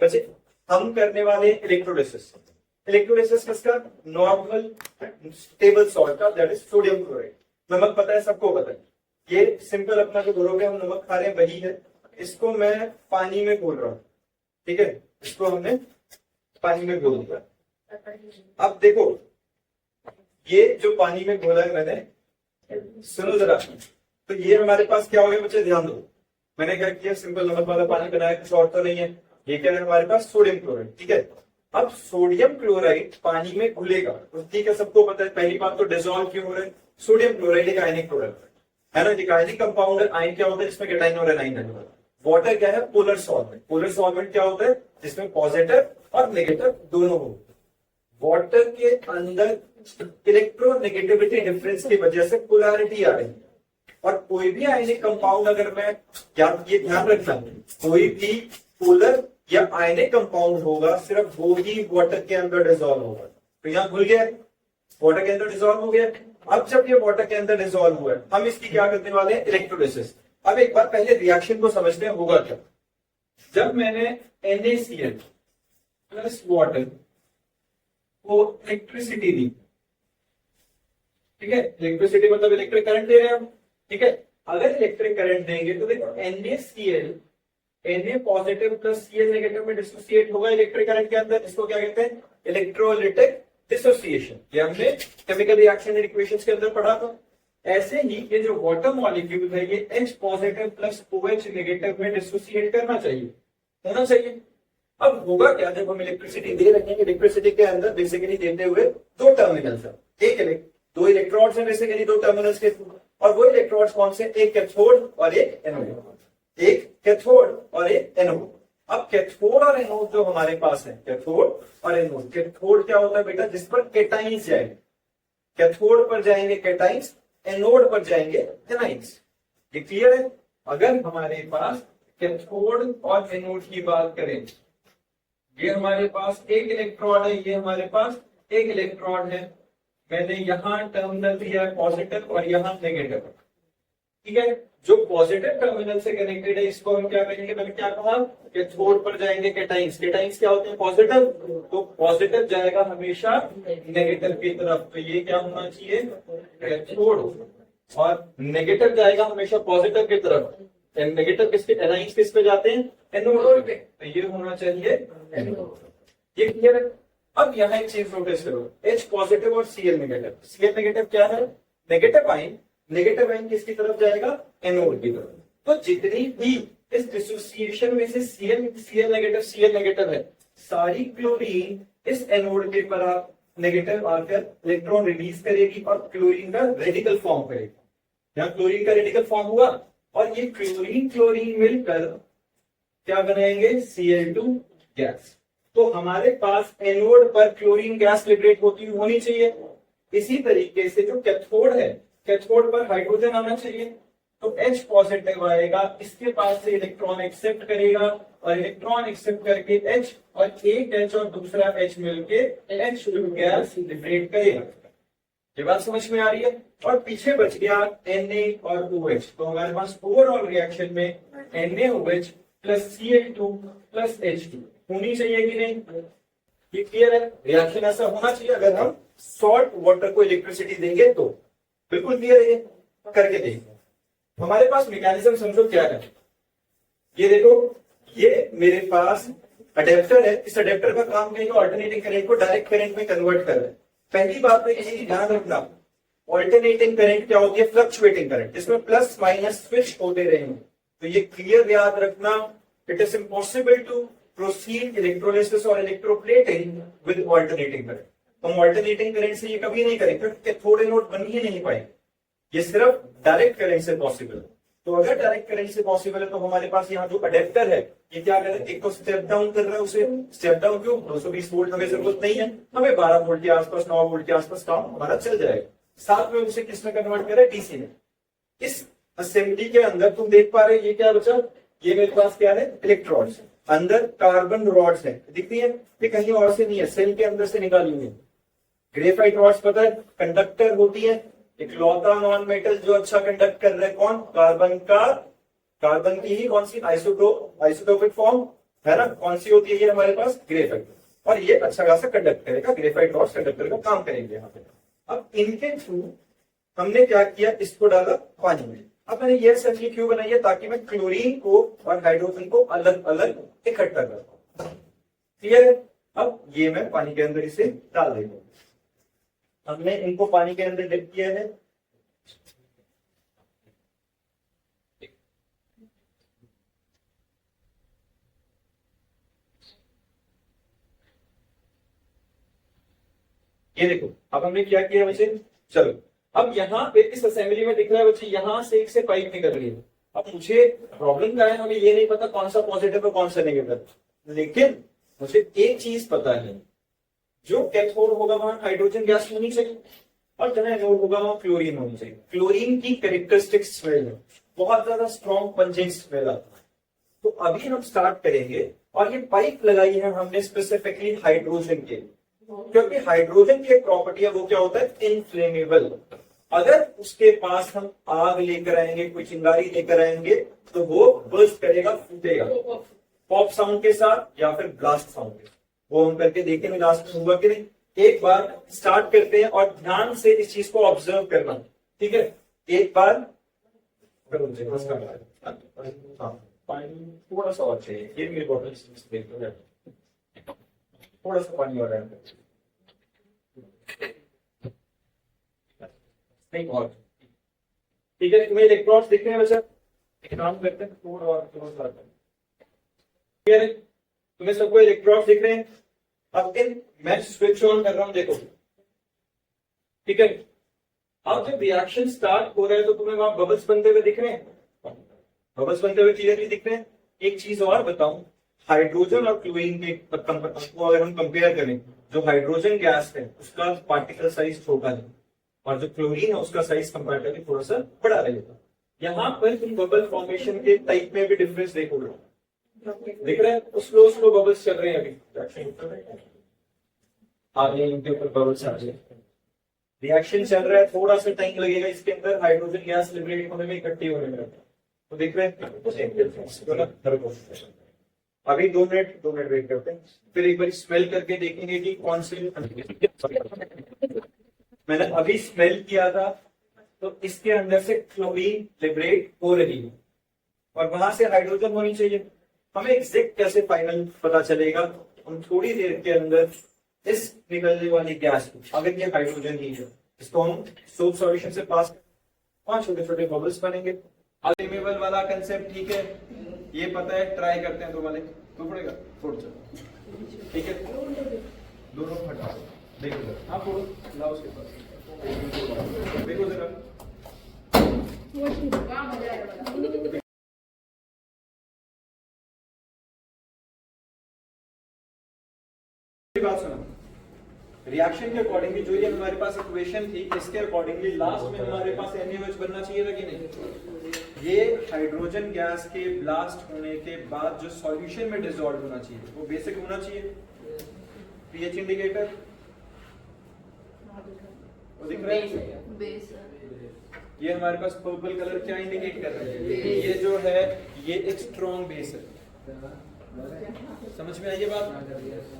बच्चे हम करने वाले इलेक्ट्रोलिसिस। इलेक्ट्रोलिसिस किसका? नॉर्मल स्टेबल सॉल्ट का, दैट इज सोडियम क्लोराइड। नमक पता है, सबको पता है। ये सिंपल अपना जो घरों पे हम नमक खा रहे हैं वही है। इसको मैं पानी में घोल रहा हूं, ठीक है, इसको हमने पानी में घोल दिया। अब देखो ये जो पानी में घोला है मैंने, सुनो जरा, तो ये हमारे पास क्या हो गया बच्चे, ध्यान दो। मैंने क्या किया, सिंपल नमक वाला पानी बनाया, कुछ और तो नहीं है। ये क्या है हमारे पास, सोडियम क्लोराइड, ठीक है। अब सोडियम क्लोराइड पानी में घुलेगा, तो ठीक है, सबको पता है। पहली बात तो डिसॉल्व क्यों हो रहा है, सोडियम क्लोराइड एक आयनिक क्लोराइड है ना, एक आयनिक कंपाउंड है। आयन क्या होता है, जिसमें कैटाइन और एनाइन है। वाटर क्या है, पोलर सॉल्वेंट। पोलर सॉल्वेंट क्या होता है, जिसमें पॉजिटिव और नेगेटिव दोनों होते हैं। वाटर के अंदर इलेक्ट्रोनेगेटिविटी डिफरेंस की वजह से पोलैरिटी आ रही है। और कोई भी आयनिक कंपाउंड अगर मैं, ये ध्यान रखना, कोई भी पोलर या आयनिक कंपाउंड होगा सिर्फ वो ही वाटर के अंदर डिसॉल्व होगा। तो यहां भूल गया, वाटर के अंदर डिसॉल्व हो गया। अब जब ये वाटर के अंदर डिसॉल्व हुआ है, हम इसकी क्या करने वाले हैं, इलेक्ट्रोलिसिस। अब एक बार पहले रिएक्शन को समझते हैं, होगा क्या। जब मैंने NaCl प्लस वाटर को इलेक्ट्रिसिटी दी, ठीक है, इलेक्ट्रिसिटी मतलब इलेक्ट्रिक करंट दे रहे हैं हम, ठीक है। अगर इलेक्ट्रिक करंट देंगे तो देखो NaCl, Na positive plus Cl negative में डिसोसिएट होगा इलेक्ट्रिक करंट के अंदर। इसको क्या कहते हैं, इलेक्ट्रोलिटिक डिसोसिएशन। ये हमने केमिकल रिएक्शन एंड इक्वेशंस के अंदर पढ़ा था। ऐसे ही ये जो वाटर मॉलिक्यूल है, ये H positive plus OH negative में डिसोसिएट करना चाहिए, होना चाहिए। अब होगा क्या, जब हम इलेक्ट्रिसिटी दे रहे हैं, इलेक्ट्रिसिटी के अंदर बेसिकली देते हुए दो टर्मिनल्स है, दो इलेक्ट्रोड्स हैं बेसिकली दो टर्मिनल्स के। और वो इलेक्ट्रोड्स कौन से, एक कैथोड और एक एनोड, एक कैथोड और एक एनोड। अब कैथोड और एनोड जो हमारे पास है, कैथोड और एनोड, कैथोड क्या होता है बेटा, जिस पर कैटाइंस जाएंगे, कैथोड पर जाएंगे कैटाइंस, एनोड पर जाएंगे एनाइंस। ये क्लियर है। अगर हमारे पास कैथोड और एनोड की बात करें, ये हमारे पास एक इलेक्ट्रॉन है, ये हमारे पास एक इलेक्ट्रॉन है। मैंने यहां टर्मिनल दिया है पॉजिटिव और यहां नेगेटिव, ठीक है। जो पॉजिटिव टर्मिनल से कनेक्टेड है इसको हम क्या करेंगे, मैंने क्या कहा, कैथोड पर जाएंगे कैटाइंस। कैटाइंस क्या होते हैं, पॉजिटिव, तो पॉजिटिव जाएगा हमेशा नेगेटिव की तरफ, तो ये क्या होना चाहिए, कैथोड। और नेगेटिव जाएगा हमेशा पॉजिटिव की तरफ। नेगेटिव किसके, एनाइंस किस पे जाते हैं, एनोड पे, तो ये होना चाहिए एनोड। ये क्लियर है। अब यहाँ एक चीज नोटिस करो, H पॉजिटिव और Cl नेगेटिव। Cl नेगेटिव क्या है, नेगेटिव आयन। नेगेटिव आयन किसकी तरफ जाएगा, एनोड की तरफ। तो जितनी भी इस डिसोसिएशन में से Cl नेगेटिव है, सारी क्लोरीन इस एनोड के पर नेगेटिव आकर इलेक्ट्रॉन रिलीज करेगी और क्लोरीन का रेडिकल फॉर्म करेगी। यहाँ क्लोरीन का रेडिकल फॉर्म हुआ और ये क्लोरीन मिलकर क्या बनाएंगे, Cl2 गैस। तो हमारे पास एनोड पर क्लोरीन गैस लिबरेट होनी चाहिए। इसी तरीके से जो कैथोड है, कैथोड पर हाइड्रोजन आना चाहिए, तो H पॉजिटिव आएगा, इसके पास से इलेक्ट्रॉन एक्सेप्ट करेगा और इलेक्ट्रॉन एक्सेप्ट करके H और एक H और दूसरा H मिलके H2 गैस लिबरेट करेगा। ये बात समझ में आ रही है। और पीछे बच गया Na और OH, तो हमारे पास ओवरऑल रिएक्शन में NaOH plus Cl2 plus H2 होनी चाहिए कि नहीं, ये क्लियर है। रिएक्शन ऐसा होना चाहिए अगर हम सॉल्ट वाटर को इलेक्ट्रिसिटी देंगे तो, बिल्कुल क्लियर है। करके देखिए, हमारे पास मैकेनिज्म समझो क्या है। ये देखो, ये मेरे पास अडेप्टर है, इस अडेप्टर का काम करेगा ऑल्टरनेटिंग करंट को डायरेक्ट करंट में कन्वर्ट कर रहा है। पहली बात तो ये ध्यान रखना, ऑल्टरनेटिंग करंट क्या होती है, फ्लक्चुएटिंग करंट, जिसमें प्लस माइनस स्विच होते रहेंगे। तो ये क्लियर याद रखना, it is impossible to proceed electrolysis और इलेक्ट्रोप्लेटिंग विद ऑल्टरनेटिंग करंट। हम ऑल्टरनेटिंग करंट से ये कभी नहीं करेंगे क्योंकि थोड़े नोट बन ही नहीं पाएंगे, ये सिर्फ डायरेक्ट करंट से पॉसिबल है। तो अगर डायरेक्ट करंट से पॉसिबल है तो हमारे पास यहाँ जो अडेप्टर है, ये क्या कर रहा है, एक तो स्टेप डाउन कर रहा है, उसे स्टेप डाउन क्यों, 220 वोल्ट हमें जरूरत नहीं है, हमें 12 वोल्ट के आसपास 9 वोल्ट के आसपास काम हमारा चल जाएगा। साथ में उसे किसमें कन्वर्ट कर रहा है, डीसी में। इस असेंबली के अंदर तुम देख पा रहे हो, ये क्या बचा, ये मेरे पास क्या है, इलेक्ट्रोड्स, अंदर कार्बन रॉड्स है, दिखती है, ये कहीं और से नहीं है, सेल के अंदर से निकाली हुई है। ग्रेफाइट रॉड्स पता है कंडक्टर होती है, इकलौता नॉन मेटल जो अच्छा कंडक्ट कर रहा है कौन, कार्बन की ही कौन सी आइसोटोपिक फॉर्म, है ना, कौन सी होती है ये हमारे पास, ग्रेफाइट, और ये अच्छा खासा कंडक्ट करेगा, ग्रेफाइट रॉड्स कंडक्टर का काम करेंगे यहाँ पे। अब इनके थ्रू हमने क्या किया, इसको डाला पानी में। अब मैंने ये असेंबली क्यों बनाई है, ताकि मैं क्लोरीन को और हाइड्रोजन को अलग अलग इकट्ठा कर पाऊं। क्लियर है। अब ये मैं पानी के अंदर इसे डाल देता। हमने इनको पानी के अंदर डिप किया है। ये देखो, अब हमने क्या किया बच्चे, चलो अब यहाँ पे इस असेंबली में दिख रहा है बच्चे, यहाँ से एक से पाइप निकल रही है। अब मुझे प्रॉब्लम क्या है, हमें ये नहीं पता कौन सा पॉजिटिव है कौन सा नेगेटिव, लेकिन मुझे एक चीज पता है, जो कैथोड होगा वहां हाइड्रोजन गैस होनी चाहिए और जहां एनोड होगा वहां क्लोरीन होनी चाहिए। क्लोरीन की कैरेक्टरिस्टिक स्मेल है, बहुत ज्यादा स्ट्रॉन्ग पंजिंग स्मेल आता है। तो अभी हम स्टार्ट करेंगे, और ये पाइप लगाई है हमने स्पेसिफिकली हाइड्रोजन के, क्योंकि हाइड्रोजन की एक प्रॉपर्टी है, वो क्या होता है, इनफ्लेमेबल। अगर उसके पास हम आग लेकर आएंगे, कोई चिंगारी लेकर आएंगे, तो वो बर्स्ट करेगा, फूटेगा, पॉप साउंड के साथ या फिर ब्लास्ट साउंड के साथ। वो हम करके देखेंगे लास्ट में हुआ कि नहीं। एक बार स्टार्ट करते हैं और ध्यान से इस चीज को ऑब्जर्व करना, ठीक है। एक बार पानी थोड़ा सा और चाहिए, ये मेरी बॉटल थोड़ा सा पानी और ऐड नहीं, बहुत ठीक है। तुम्हें इलेक्ट्रॉन्स दिख रहे हैं वैसे, एक काम करते हैं थोड़ा और क्लियर है, तुम्हें सबको इलेक्ट्रॉन्स दिख रहे हैं। अब इन मैं स्विच ऑन कर रहा हूं, देखो ठीक है। अब जब रिएक्शन स्टार्ट हो रहा है तो तुम्हें वहां बबल्स बनते हुए दिख रहे हैं, बबल्स बनते हुए क्लियरली दिख रहे हैं। एक चीज और बताऊं, हाइड्रोजन और क्लोरीन के को अगर हम कंपेयर करें, जो हाइड्रोजन गैस है उसका पार्टिकल साइज छोटा है और जो क्लोरीन है उसका साइज कंपैरेटिवली थोड़ा सा बड़ा रहेगा। यहाँ पर तुम बबल फॉर्मेशन के टाइप में भी डिफरेंस देखोगे, दिख रहा है, स्लो स्लो बबल्स चल रहे हैं अभी, आगे इनके ऊपर बबल्स आ रहे हैं, रिएक्शन चल रहा है, थोड़ा सा टाइम लगेगा इसके अंदर हाइड्रोजन गैस लिबरेट होने में, इकट्ठी होने में। तो देख रहे हैं, अभी 2 मिनट वेट करते हैं, फिर एक बार स्मेल करके देखेंगे कि कौन से। मैंने अभी स्मेल किया था तो इसके अंदर से क्लोरीन लिबरेट हो रही है और वहां से हाइड्रोजन होनी चाहिए। हमें एग्जैक्ट कैसे फाइनल पता चलेगा, हम थोड़ी देर के अंदर इस निकलने वाली गैस, अगर ये हाइड्रोजन ही है, इसको हम सोप सॉल्यूशन से पास, 5 छोटे छोटे बबल्स बनेंगे। अल्टीमेबल वाला कंसेप्ट ठीक है, ये पता है, ट्राई करते हैं। 2 वाले तो पड़ेगा, छोड़ चलो ठीक है, दोनों हटा देखो जरा, हाँ फोड़ो, लाओ उसके पास, देखो जरा, बात सुनो। रिएक्शन के अकॉर्डिंगली जो ये हमारे पास इक्वेशन थी, इसके अकॉर्डिंगली लास्ट में हमारे पास NaOH बनना चाहिए था कि नहीं। ये हाइड्रोजन गैस के ब्लास्ट होने के बाद जो सॉल्यूशन में डिसॉल्व होना चाहिए वो बेसिक होना चाहिए। पीएच इंडिकेटर वो दिख रहा है, ये हमारे पास पर्पल कलर क्या इंडिकेट कर रहा है, ये जो है ये एक स्ट्रॉन्ग बेस है। समझ में आई ये बात।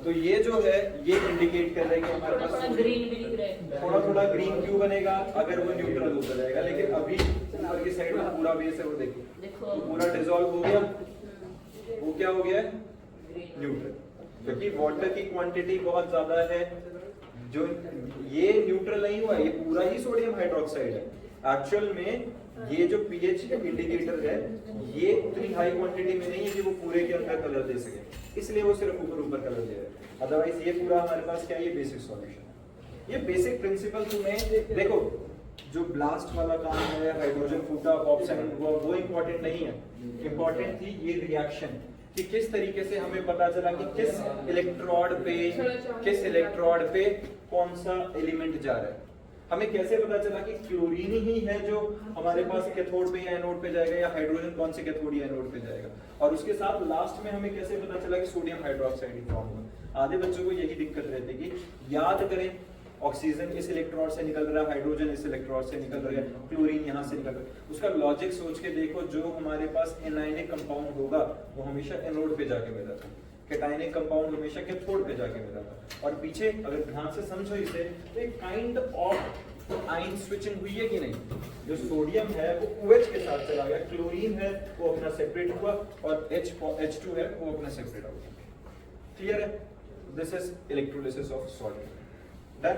तो ये जो है ये इंडिकेट कर रहा है कि हमारे पास ग्रीन भी दिख रहा है, थोड़ा थोड़ा ग्रीन क्यों बनेगा, अगर वो न्यूट्रल होता जाएगा। लेकिन अभी ऊपर की साइड में पूरा बेस है, वो देखो तो पूरा डिसॉल्व हो गया, वो क्या हो गया, न्यूट्रल, क्योंकि वाटर की क्वांटिटी बहुत ज्यादा है। जो ये न्यूट्रल नहीं हुआ, ये पूरा ही सोडियम हाइड्रोक्साइड है। एक्चुअल में ये जो पीएच इंडिकेटर है ये उतनी हाई क्वांटिटी में नहीं है कि वो पूरे के अंदर कलर दे सके, इसलिए वो सिर्फ ऊपर ऊपर कलर दे रहा है। अदरवाइज ये पूरा हमारे पास क्या है, ये बेसिक सॉल्यूशन है। ये बेसिक प्रिंसिपल तुम्हें देखो, जो ब्लास्ट वाला काम है, हाइड्रोजन फूटा, ऑप्शन हुआ, वो इंपॉर्टेंट नहीं है। इंपॉर्टेंट थी ये रिएक्शन, कि किस तरीके से हमें पता चला कि किस इलेक्ट्रोड पे कौन सा एलिमेंट जा रहा है। हमें कैसे पता चला कि क्लोरीन ही है जो हमारे पास कैथोड पे या एनोड पे जाएगा, या हाइड्रोजन कौन से कैथोड या एनोड पे जाएगा। और उसके साथ लास्ट में हमें कैसे पता चला कि सोडियम हाइड्रोक्साइड ही फॉर्म हुआ। आधे बच्चों को यही दिक्कत रहती है कि याद करें ऑक्सीजन इस इलेक्ट्रोड से निकल रहा है, हाइड्रोजन इस इलेक्ट्रोड से निकल रहा है, क्लोरीन यहाँ से निकल रहा है। उसका लॉजिक सोच के देखो, जो हमारे पास एनायनिक कंपाउंड होगा वो हमेशा एनोड पे जाके मिला था, कैटायनिक कंपाउंड हमेशा कैथोड पे जाके मिला था। और पीछे अगर ध्यान से समझो इसे, तो एक काइंड ऑफ आयन स्विचिंग हुई है कि नहीं। जो सोडियम है वो OH के साथ चला गया, क्लोरीन है वो अपना सेपरेट हुआ, और H2 है वो अपना सेपरेट हो गया। क्लियर है? This is electrolysis of salt. Done?